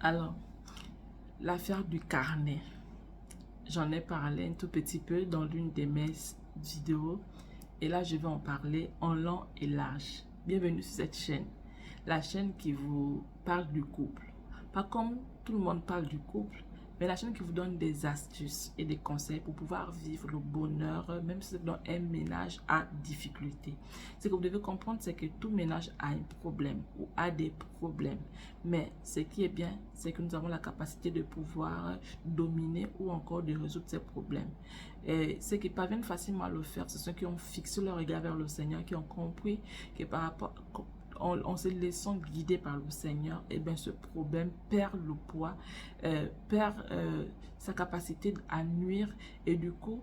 Alors, l'affaire du carnet, j'en ai parlé un tout petit peu dans l'une de mes vidéos et là je vais en parler en long et large. Bienvenue sur cette chaîne, la chaîne qui vous parle du couple. Pas comme tout le monde parle du couple, mais la chaîne qui vous donne des astuces et des conseils pour pouvoir vivre le bonheur, même si c'est dans un ménage à difficulté. Ce que vous devez comprendre, c'est que tout ménage a un problème ou a des problèmes. Mais ce qui est bien, c'est que nous avons la capacité de pouvoir dominer ou encore de résoudre ces problèmes. Et ceux qui parviennent facilement à le faire, ce sont ceux qui ont fixé leur regard vers le Seigneur, qui ont compris que par rapport en se laissant guider par le Seigneur, et bien ce problème perd le poids, perd sa capacité à nuire et du coup,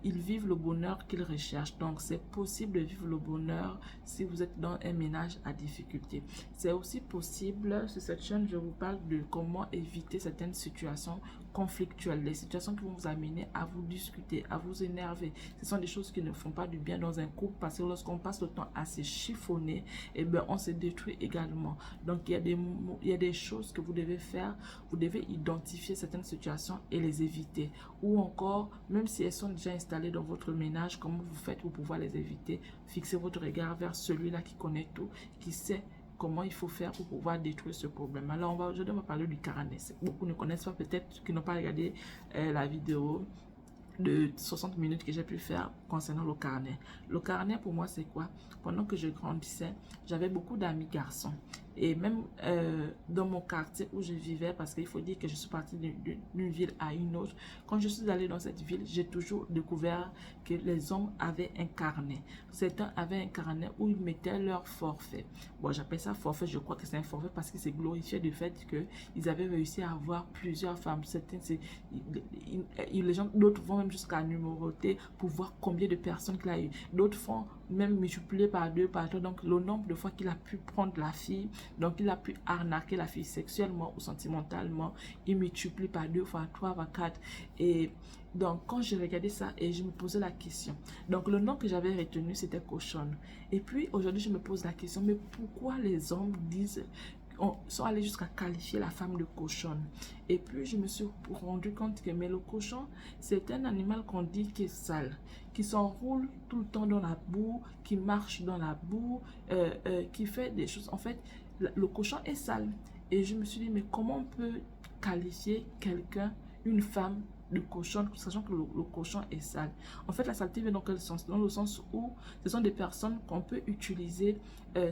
ils vivent le bonheur qu'ils recherchent. Donc, c'est possible de vivre le bonheur si vous êtes dans un ménage à difficulté. C'est aussi possible, sur cette chaîne, je vous parle de comment éviter certaines situations conflictuelles, les situations qui vont vous amener à vous discuter, à vous énerver. Ce sont des choses qui ne font pas du bien dans un couple parce que lorsqu'on passe le temps à se chiffonner, eh bien, on se détruit également. Donc, il y a des choses que vous devez faire. Vous devez identifier certaines situations et les éviter. Ou encore, même si elles sont déjà installées dans votre ménage, comment vous faites pour pouvoir les éviter? Fixez votre regard vers celui-là qui connaît tout, qui sait comment il faut faire pour pouvoir détruire ce problème. Alors, aujourd'hui, on va parler du carnet. Beaucoup ne connaissent pas, peut-être, qui n'ont pas regardé la vidéo de 60 minutes que j'ai pu faire concernant le carnet. Le carnet, pour moi, c'est quoi? Pendant que je grandissais, j'avais beaucoup d'amis garçons. Et même dans mon quartier où je vivais, parce qu'il faut dire que je suis partie d'une ville à une autre, quand je suis allée dans cette ville, j'ai toujours découvert que les hommes avaient un carnet. Certains avaient un carnet où ils mettaient leur forfait. Bon, j'appelle ça forfait, je crois que c'est un forfait parce qu'ils se glorifiaient du fait qu'ils avaient réussi à avoir plusieurs femmes. Certains, les gens, d'autres vont même jusqu'à numéroter pour voir combien de personnes qu'il a eu. D'autres font même multiplier par deux, par trois. Donc, le nombre de fois qu'il a pu prendre la fille, donc il a pu arnaquer la fille sexuellement ou sentimentalement, il multiplie par deux, par trois, par quatre. Et donc, quand je regardais ça et je me posais la question. Donc, le nom que j'avais retenu, c'était cochonne. Et puis, aujourd'hui, je me pose la question, mais pourquoi les hommes sont allés jusqu'à qualifier la femme de cochonne? Et puis, je me suis rendu compte que mais le cochon, c'est un animal qu'on dit qui est sale, qui s'enroule tout le temps dans la boue, qui marche dans la boue, qui fait des choses. En fait, le cochon est sale. Et je me suis dit, mais comment on peut qualifier quelqu'un, une femme, de cochon, sachant que le cochon est sale? En fait, la saleté vient dans quel sens? Dans le sens où ce sont des personnes qu'on peut utiliser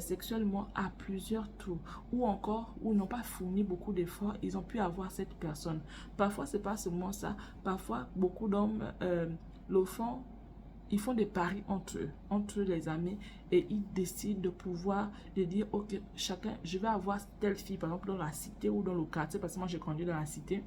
sexuellement à plusieurs tours, ou encore, où n'ont pas fourni beaucoup d'efforts, ils ont pu avoir cette personne. Parfois, c'est pas seulement ça. Parfois, beaucoup d'hommes le font. Ils font des paris entre eux les amis, et ils décident de pouvoir, de dire, ok, chacun, je vais avoir telle fille, par exemple, dans la cité ou dans le quartier, parce que moi, j'ai grandi dans la cité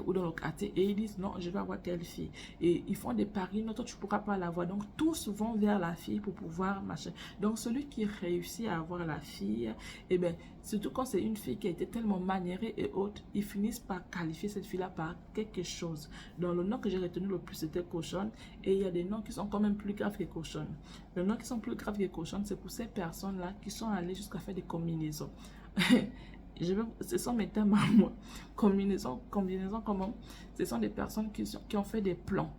ou dans le quartier, et ils disent non, je vais avoir telle fille, et ils font des paris, non, toi tu ne pourras pas l'avoir, donc tous vont vers la fille pour pouvoir machin. Donc celui qui réussit à avoir la fille, et bien surtout quand c'est une fille qui a été tellement maniérée et haute, ils finissent par qualifier cette fille là par quelque chose. Donc le nom que j'ai retenu le plus, c'était cochonne, et il y a des noms qui sont quand même plus graves que cochonne. Les noms qui sont plus graves que cochonne, c'est pour ces personnes là qui sont allées jusqu'à faire des combinaisons. Ce sont mes thèmes à moi. Combinaison comment? Ce sont des personnes qui ont fait des plans.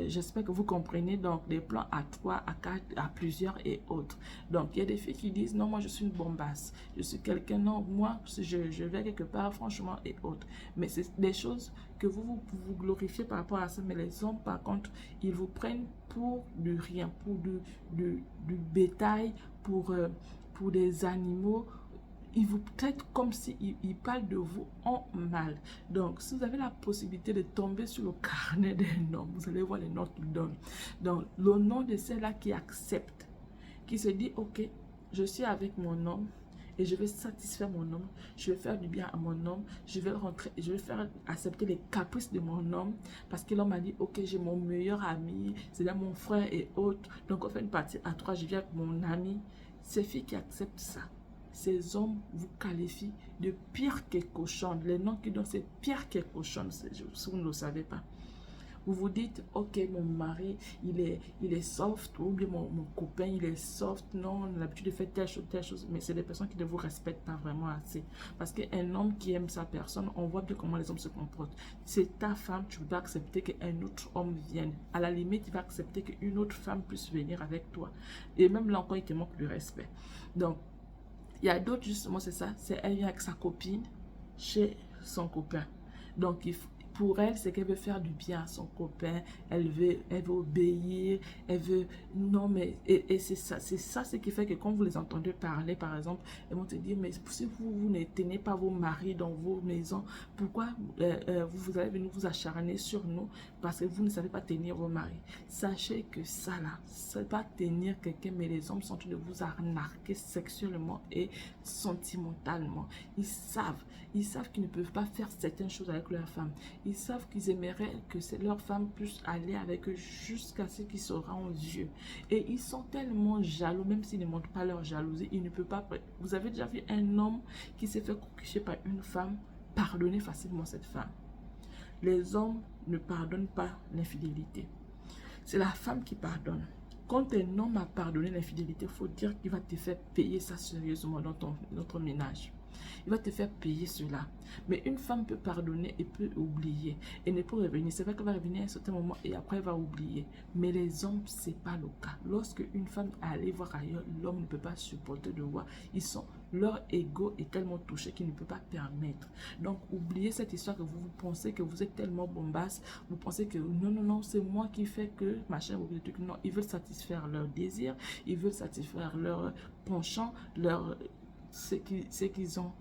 J'espère que vous comprenez. Donc, des plans à 3, à 4, à plusieurs et autres. Donc, il y a des filles qui disent, non, moi, je suis une bombasse. Je suis quelqu'un, non, moi, je vais quelque part, franchement, et autres. Mais c'est des choses que vous glorifiez par rapport à ça. Mais les hommes, par contre, ils vous prennent pour du rien, pour du bétail, pour des animaux. Ils vous traitent comme s'ils parlent de vous en mal. Donc, si vous avez la possibilité de tomber sur le carnet des noms, vous allez voir les noms qu'ils donnent. Donc, le nom de celle-là qui accepte, qui se dit, ok, je suis avec mon homme et je vais satisfaire mon homme, je vais faire du bien à mon homme, je vais rentrer, je vais faire accepter les caprices de mon homme, parce que l'homme m'a dit, ok, j'ai mon meilleur ami, c'est là mon frère et autres, donc on fait une partie à trois, je viens avec mon ami. Ces filles qui acceptent ça, ces hommes vous qualifient de pire que cochon. Les noms qu'ils donnent, c'est pire que cochon, si vous ne le savez pas. Vous vous dites, ok, mon mari, il est soft, ou bien mon copain, il est soft. Non, on a l'habitude de faire telle chose. Mais c'est des personnes qui ne vous respectent pas vraiment assez. Parce qu'un homme qui aime sa personne, on voit bien comment les hommes se comportent. C'est ta femme, tu dois accepter qu'un autre homme vienne. À la limite, il va accepter qu'une autre femme puisse venir avec toi. Et même là encore, il te manque de respect. Donc, il y a d'autres, justement, c'est ça. C'est elle vient avec sa copine chez son copain. Donc, pour elle, c'est qu'elle veut faire du bien à son copain. Elle veut obéir. Elle veut... Non, mais... Et c'est ça. C'est ça ce qui fait que quand vous les entendez parler, par exemple, elles vont te dire, mais si vous ne tenez pas vos maris dans vos maisons, pourquoi vous allez venir vous acharner sur nous parce que vous ne savez pas tenir vos maris? Sachez que ça, là, c'est pas tenir quelqu'un, mais les hommes sont en train de vous arnaquer sexuellement et sentimentalement. Ils savent qu'ils ne peuvent pas faire certaines choses avec leur femme. Ils savent qu'ils aimeraient que leur femme puisse aller avec eux jusqu'à ce qu'ils se rendent vieux. Et ils sont tellement jaloux, même s'ils ne montrent pas leur jalousie, ils ne peuvent pas... Vous avez déjà vu un homme qui s'est fait coucher par une femme pardonner facilement cette femme? Les hommes ne pardonnent pas l'infidélité. C'est la femme qui pardonne. Quand un homme a pardonné l'infidélité, il faut dire qu'il va te faire payer ça sérieusement dans notre ménage. Il va te faire payer cela. Mais une femme peut pardonner et peut oublier. Et ne peut revenir. C'est vrai qu'elle va revenir à un certain moment et après elle va oublier. Mais les hommes, ce n'est pas le cas. Lorsque une femme est allée voir ailleurs, l'homme ne peut pas supporter de voir. Leur ego est tellement touché qu'il ne peut pas permettre. Donc, oubliez cette histoire que vous pensez que vous êtes tellement bombasse. Vous pensez que non, c'est moi qui fais que machin ou des trucs. Non, ils veulent satisfaire leurs désirs. Ils veulent satisfaire leur penchant, ce qu'ils ont,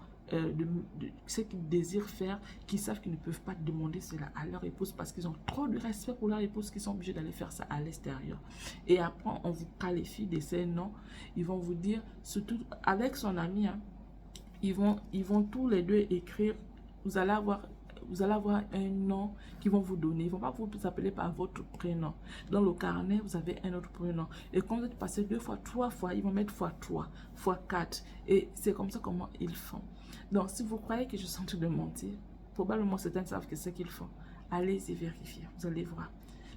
ce qu'ils désirent faire, qu'ils savent qu'ils ne peuvent pas demander cela à leur épouse parce qu'ils ont trop de respect pour leur épouse qu'ils sont obligés d'aller faire ça à l'extérieur. Et après, on vous qualifie de ces noms. Ils vont vous dire, surtout avec son ami, hein, ils vont tous les deux écrire, vous allez avoir un nom qu'ils vont vous donner. Ils ne vont pas vous appeler par votre prénom. Dans le carnet, vous avez un autre prénom. Et quand vous êtes passé 2 fois, 3 fois, ils vont mettre fois 3, fois 4. Et c'est comme ça comment ils font. Donc, si vous croyez que je suis en train de mentir, probablement certains savent que c'est ce qu'ils font. Allez-y vérifier. Vous allez voir.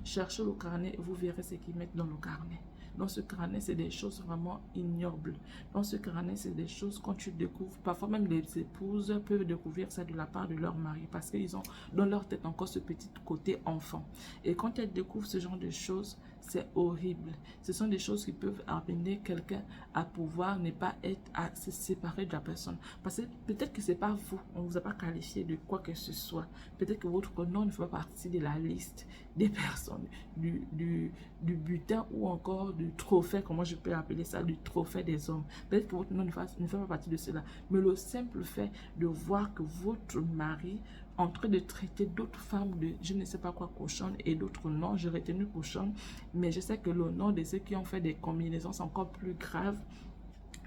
Cherchez le carnet et vous verrez ce qu'ils mettent dans le carnet. Dans ce carnet, c'est des choses vraiment ignobles. Dans ce carnet, c'est des choses quand tu découvres. Parfois même les épouses peuvent découvrir ça de la part de leur mari parce qu'ils ont dans leur tête encore ce petit côté enfant. Et quand elles découvrent ce genre de choses, c'est horrible. Ce sont des choses qui peuvent amener quelqu'un à pouvoir ne pas être, à se séparer de la personne. Parce que peut-être que c'est pas vous, on ne vous a pas qualifié de quoi que ce soit. Peut-être que votre nom ne fait pas partie de la liste des personnes, du butin ou encore du trophée, comment je peux appeler ça, du trophée des hommes. Peut-être que votre nom ne fait pas partie de cela. Mais le simple fait de voir que votre mari en train de traiter d'autres femmes de je ne sais pas quoi cochonne et d'autres noms, j'ai retenu cochonne, mais je sais que le nom de ceux qui ont fait des combinaisons c'est encore plus grave.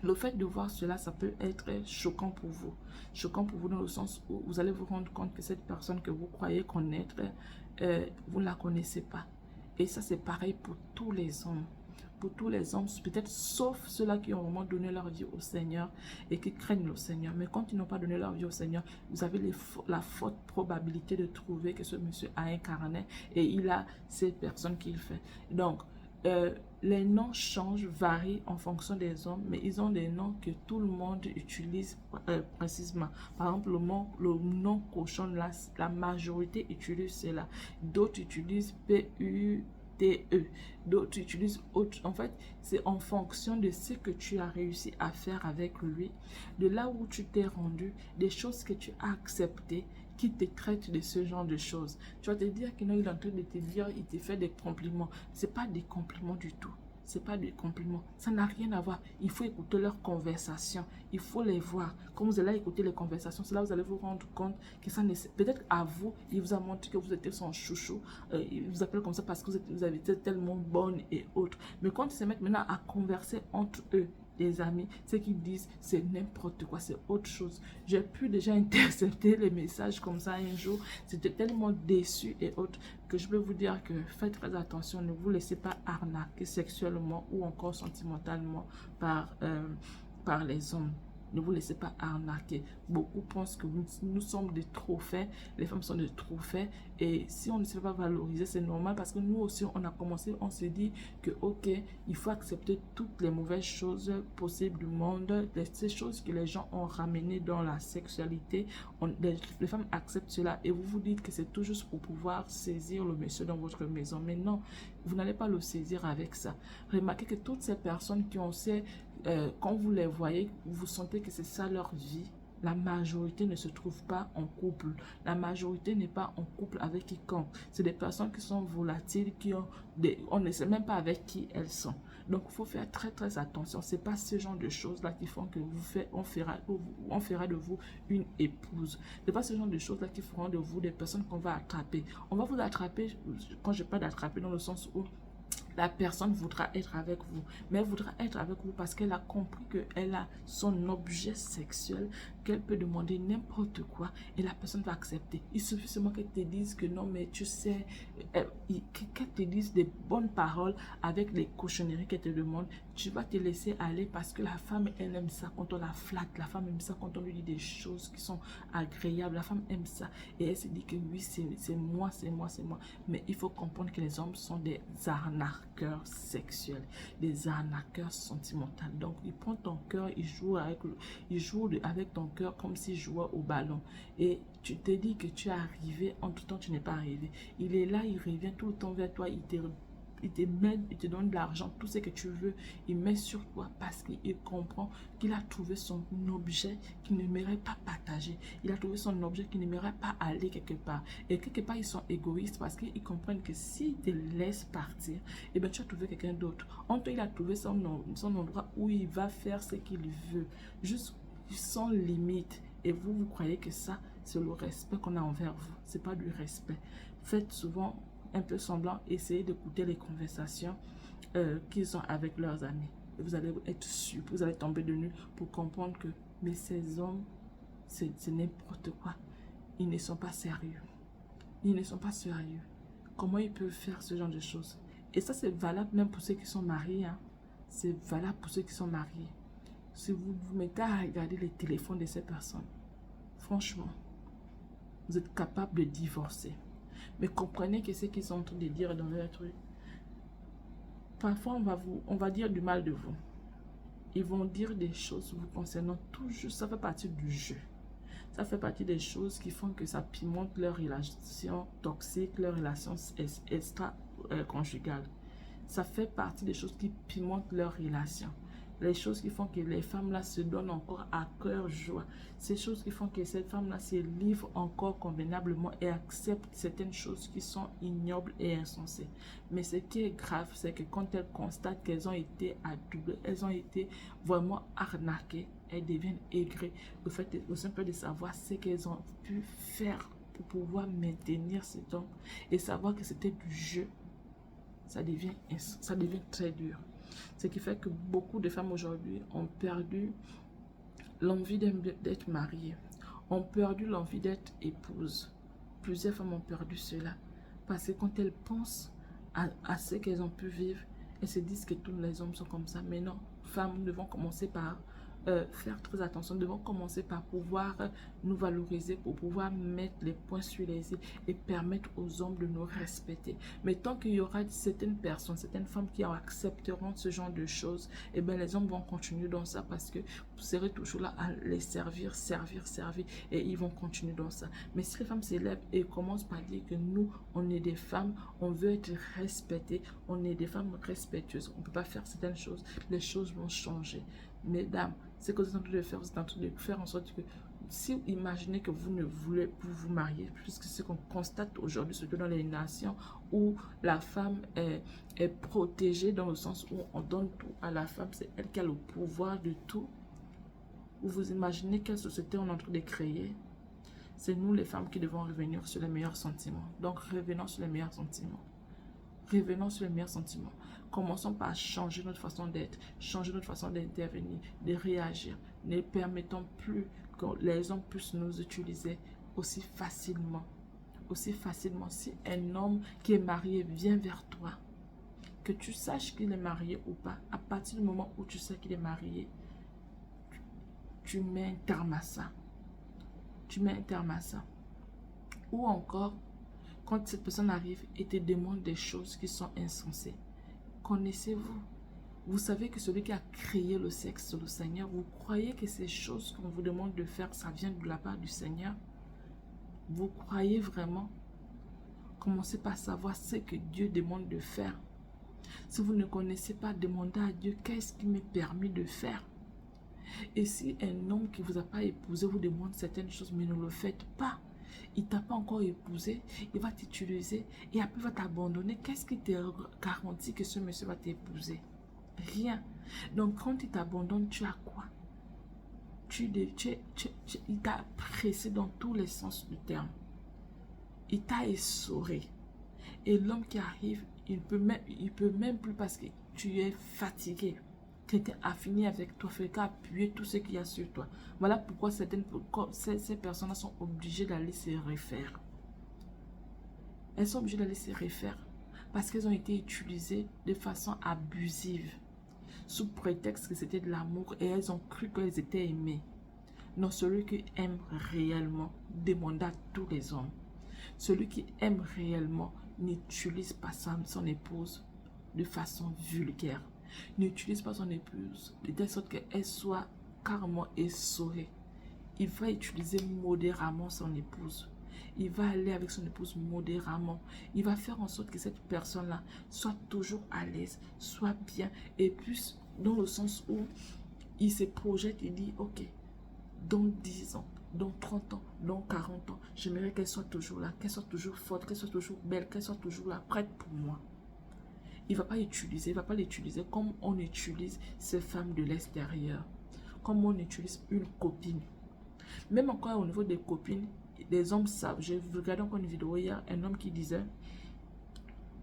Le fait de voir cela, ça peut être choquant pour vous. Choquant pour vous dans le sens où vous allez vous rendre compte que cette personne que vous croyez connaître, vous ne la connaissez pas. Et ça, c'est pareil pour tous les hommes. Pour tous les hommes, peut-être sauf ceux-là qui ont vraiment donné leur vie au Seigneur et qui craignent le Seigneur. Mais quand ils n'ont pas donné leur vie au Seigneur, vous avez la forte probabilité de trouver que ce monsieur a un carnet et il a ces personnes qu'il fait. Donc, les noms changent, varient en fonction des hommes, mais ils ont des noms que tout le monde utilise précisément. Par exemple, le nom cochon, la majorité utilise cela. D'autres utilisent PU. D'autres utilisent autre. En fait, c'est en fonction de ce que tu as réussi à faire avec lui, de là où tu t'es rendu, des choses que tu as acceptées, qui te traite de ce genre de choses. Tu vas te dire qu'il est en train de te dire, il te fait des compliments. C'est pas des compliments du tout. C'est pas des compliments. Ça n'a rien à voir. Il faut écouter leurs conversations. Il faut les voir. Quand vous allez écouter les conversations, c'est là que vous allez vous rendre compte que ça peut-être à vous, il vous a montré que vous étiez son chouchou. Il vous appelle comme ça parce que vous avez été tellement bonne et autres. Mais quand ils se mettent maintenant à converser entre eux, les amis, ce qu'ils disent, c'est n'importe quoi, c'est autre chose. J'ai pu déjà intercepter les messages comme ça un jour. C'était tellement déçu et autres que je peux vous dire que faites très attention. Ne vous laissez pas arnaquer sexuellement ou encore sentimentalement par les hommes. Ne vous laissez pas arnaquer. Beaucoup pensent que nous sommes des trophées, les femmes sont des trophées. Et si on ne sait pas valoriser, c'est normal parce que nous aussi, on a commencé, on s'est dit que, ok, il faut accepter toutes les mauvaises choses possibles du monde, ces choses que les gens ont ramenées dans la sexualité. Les femmes acceptent cela et vous vous dites que c'est tout juste pour pouvoir saisir le monsieur dans votre maison. Mais non, vous n'allez pas le saisir avec ça. Remarquez que toutes ces personnes qui ont ces quand vous les voyez, vous sentez que c'est ça leur vie. La majorité ne se trouve pas en couple. La majorité n'est pas en couple avec quiconque. C'est des personnes qui sont volatiles, on ne sait même pas avec qui elles sont. Donc, il faut faire très, très attention. Ce n'est pas ce genre de choses-là qui font que on fera de vous une épouse. Ce n'est pas ce genre de choses-là qui feront de vous des personnes qu'on va attraper. On va vous attraper, quand je parle d'attraper, dans le sens où la personne voudra être avec vous, mais elle voudra être avec vous parce qu'elle a compris qu'elle a son objet sexuel, qu'elle peut demander n'importe quoi et la personne va accepter. Il suffit seulement qu'elle te dise que non, mais tu sais, qu'elle te dise des bonnes paroles avec les cochonneries qu'elle te demande. Tu vas te laisser aller parce que la femme, elle aime ça quand on la flatte. La femme aime ça quand on lui dit des choses qui sont agréables. La femme aime ça et elle se dit que oui, c'est moi, c'est moi, c'est moi. Mais il faut comprendre que les hommes sont des arnaqueurs sexuels, des arnaqueurs sentimentaux. Donc, il prend ton cœur, il joue avec ton cœur comme s'il jouait au ballon. Et tu te dis que tu es arrivé, en tout temps, tu n'es pas arrivé. Il est là, il revient tout le temps vers toi, il te donne de l'argent, tout ce que tu veux, il met sur toi parce qu'il comprend qu'il a trouvé son objet qu'il n'aimerait pas partager. Il a trouvé son objet qu'il n'aimerait pas aller quelque part. Et quelque part, ils sont égoïstes parce qu'ils comprennent que s'ils te laissent partir, eh bien, tu as trouvé quelqu'un d'autre. En tout, il a trouvé son endroit où il va faire ce qu'il veut, juste sans limite. Et vous croyez que ça, c'est le respect qu'on a envers vous. C'est pas du respect. Faites souvent un peu semblant, essayez d'écouter les conversations qu'ils ont avec leurs amis. Et vous allez être sûr, vous allez tomber de nu pour comprendre que mais ces hommes, c'est n'importe quoi. Ils ne sont pas sérieux. Ils ne sont pas sérieux. Comment ils peuvent faire ce genre de choses? Et ça, c'est valable même pour ceux qui sont mariés. Hein. C'est valable pour ceux qui sont mariés. Si vous vous mettez à regarder les téléphones de ces personnes, franchement, vous êtes capable de divorcer. Mais comprenez que ce qu'ils sont en train de dire dans leur truc, parfois on va dire du mal de vous. Ils vont dire des choses vous concernant toujours. Ça fait partie du jeu. Ça fait partie des choses qui font que ça pimente leur relation toxique, leur relation extra-conjugale. Ça fait partie des choses qui pimentent leur relation. Les choses qui font que les femmes-là se donnent encore à cœur joie. Ces choses qui font que cette femme-là se livre encore convenablement et accepte certaines choses qui sont ignobles et insensées. Mais ce qui est grave, c'est que quand elles constatent qu'elles ont été adoubées, elles ont été vraiment arnaquées, elles deviennent aigries. Le fait au simple de savoir ce qu'elles ont pu faire pour pouvoir maintenir cet homme et savoir que c'était du jeu, ça devient très dur. Ce qui fait que beaucoup de femmes aujourd'hui ont perdu l'envie d'être mariées, ont perdu l'envie d'être épouses. Plusieurs femmes ont perdu cela parce que quand elles pensent à ce qu'elles ont pu vivre, elles se disent que tous les hommes sont comme ça. Mais non, femmes, nous devons commencer par faire très attention. Nous devons commencer par pouvoir nous valoriser, pour pouvoir mettre les points sur les i et permettre aux hommes de nous respecter. Mais tant qu'il y aura certaines personnes, certaines femmes qui accepteront ce genre de choses, et bien les hommes vont continuer dans ça parce que vous serez toujours là à les servir, et ils vont continuer dans ça. Mais si les femmes s'élèvent et commencent par dire que nous, on est des femmes, on veut être respectées, on est des femmes respectueuses, on ne peut pas faire certaines choses, les choses vont changer. Mesdames, ce que vous êtes en train de faire, vous êtes en train de faire en sorte que si vous imaginez que vous ne voulez plus vous marier, puisque ce qu'on constate aujourd'hui, surtout dans les nations où la femme est protégée dans le sens où on donne tout à la femme, c'est elle qui a le pouvoir de tout. Vous imaginez quelle société on est en train de créer? C'est nous les femmes qui devons revenir sur les meilleurs sentiments. Donc revenons sur les meilleurs sentiments. Revenons sur les meilleurs sentiments. Commençons par changer notre façon d'être, changer notre façon d'intervenir, de réagir. Ne permettons plus que les hommes puissent nous utiliser aussi facilement. Aussi facilement. Si un homme qui est marié vient vers toi, que tu saches qu'il est marié ou pas, à partir du moment où tu sais qu'il est marié, tu mets un terme à ça. Tu mets un terme à ça. Ou encore, quand cette personne arrive et te demande des choses qui sont insensées. Connaissez-vous? Vous savez que celui qui a créé le sexe, c'est le Seigneur. Vous croyez que ces choses qu'on vous demande de faire, ça vient de la part du Seigneur? Vous croyez vraiment? Commencez par savoir ce que Dieu demande de faire. Si vous ne connaissez pas, demandez à Dieu qu'est-ce qui m'est permis de faire. Et si un homme qui ne vous a pas épousé vous demande certaines choses, mais ne le faites pas, il ne t'a pas encore épousé, il va t'utiliser et après il va t'abandonner. Qu'est-ce qui te garantit que ce monsieur va t'épouser? Rien. Donc quand il t'abandonne, tu as quoi? Il t'a pressé dans tous les sens du terme. Il t'a essoré. Et l'homme qui arrive, il peut même plus parce que tu es fatigué. Quelqu'un a fini avec toi, fait qu'appuyer tout ce qu'il y a sur toi. Voilà pourquoi ces personnes sont obligées d'aller se refaire. Elles sont obligées d'aller se refaire parce qu'elles ont été utilisées de façon abusive, sous prétexte que c'était de l'amour et elles ont cru qu'elles étaient aimées. Non, celui qui aime réellement demande à tous les hommes. Celui qui aime réellement n'utilise pas son épouse de façon vulgaire. N'utilise pas son épouse de telle sorte qu'elle soit carrément essorée. Il va utiliser modérément son épouse. Il va aller avec son épouse modérément. Il va faire en sorte que cette personne-là soit toujours à l'aise, soit bien. Et plus dans le sens où il se projette, il dit, ok, dans 10 ans, dans 30 ans, dans 40 ans, j'aimerais qu'elle soit toujours là, qu'elle soit toujours forte, qu'elle soit toujours belle, qu'elle soit toujours là, prête pour moi. Il ne va pas l'utiliser comme on utilise ces femmes de l'extérieur, comme on utilise une copine. Même encore au niveau des copines, les hommes savent. J'ai regardé encore une vidéo hier, un homme qui disait,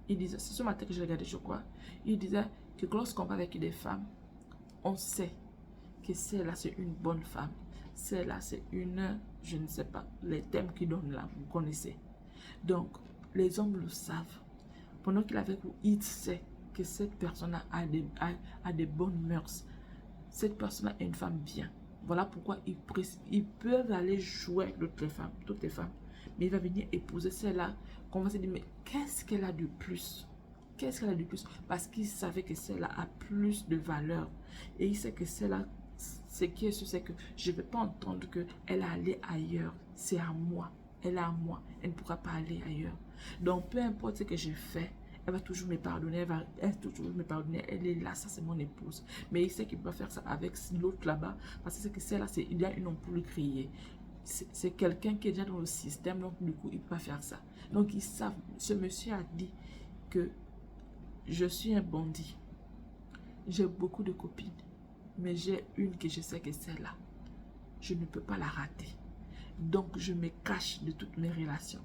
c'est ce matin que j'ai regardé, je crois, il disait que lorsqu'on va avec des femmes, on sait que celle-là c'est une bonne femme, celle-là c'est une, je ne sais pas, les thèmes qu'il donne là, vous connaissez. Donc, les hommes le savent. Pendant qu'il est avec vous, il sait que cette personne a des bonnes mœurs. Cette personne est une femme bien. Voilà pourquoi ils peuvent aller jouer avec toutes les femmes. Mais il va venir épouser celle-là. Qu'on va se dire, mais qu'est-ce qu'elle a de plus? Qu'est-ce qu'elle a de plus? Parce qu'il savait que celle-là a plus de valeur. Et il sait que celle-là, ce qui est sûr, c'est que je ne vais pas entendre qu'elle a allé ailleurs. C'est à moi. Elle est à moi. Elle ne pourra pas aller ailleurs. Donc, peu importe ce que j'ai fait, elle va toujours me pardonner. Elle va toujours me pardonner. Elle est là, ça c'est mon épouse. Mais il sait qu'il peut faire ça avec l'autre là-bas. Parce que c'est que celle-là, il y a une ampoule criée. C'est quelqu'un qui est déjà dans le système. Donc, du coup, il ne peut pas faire ça. Donc, ils savent. Ce monsieur a dit que je suis un bandit. J'ai beaucoup de copines. Mais j'ai une que je sais que c'est celle-là. Je ne peux pas la rater. Donc, je me cache de toutes mes relations.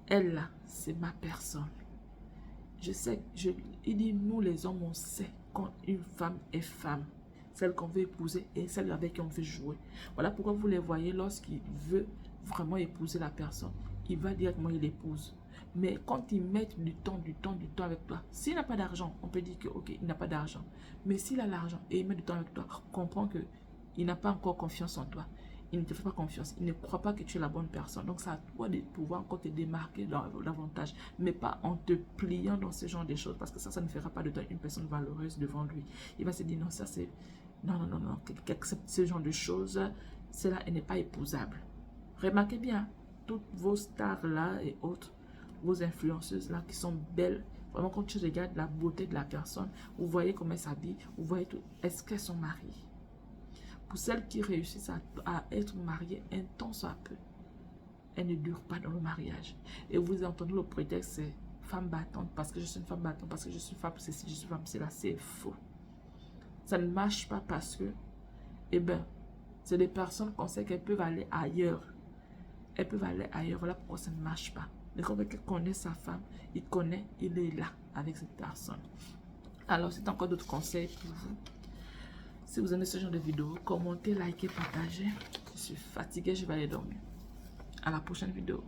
Elle, là, c'est ma personne. Je sais, il dit, nous les hommes, on sait quand une femme est femme. Celle qu'on veut épouser et celle avec qui on veut jouer. Voilà pourquoi vous les voyez, lorsqu'il veut vraiment épouser la personne, il va directement, il l'épouse. Mais quand ils mettent du temps avec toi, s'il n'a pas d'argent, on peut dire que, ok, il n'a pas d'argent. Mais s'il a l'argent et il met du temps avec toi, comprends qu'il n'a pas encore confiance en toi. Il ne te fait pas confiance. Il ne croit pas que tu es la bonne personne. Donc, c'est à toi de pouvoir encore te démarquer davantage. Mais pas en te pliant dans ce genre de choses. Parce que ça ne fera pas de toi une personne valeureuse devant lui. Il va se dire, non, ça c'est... Non. Qui accepte ce genre de choses, cela n'est pas épousable. Remarquez bien, toutes vos stars-là et autres, vos influenceuses-là qui sont belles, vraiment quand tu regardes la beauté de la personne, vous voyez comment elle s'habille, vous voyez tout. Est-ce qu'elles sont mariées? Pour celles qui réussissent à être mariées un temps soit peu, elles ne durent pas dans le mariage. Et vous entendez le prétexte, c'est femme battante, parce que je suis une femme battante, parce que je suis femme ceci, je suis femme cela, c'est faux. Ça ne marche pas parce que, eh bien, c'est des personnes qu'on sait qu'elles peuvent aller ailleurs. Elles peuvent aller ailleurs, voilà pourquoi ça ne marche pas. Mais quand quelqu'un connaît sa femme, il est là avec cette personne. Alors, c'est encore d'autres conseils pour vous. Si vous aimez ce genre de vidéo, commentez, likez, partagez. Je suis fatiguée, je vais aller dormir. À la prochaine vidéo.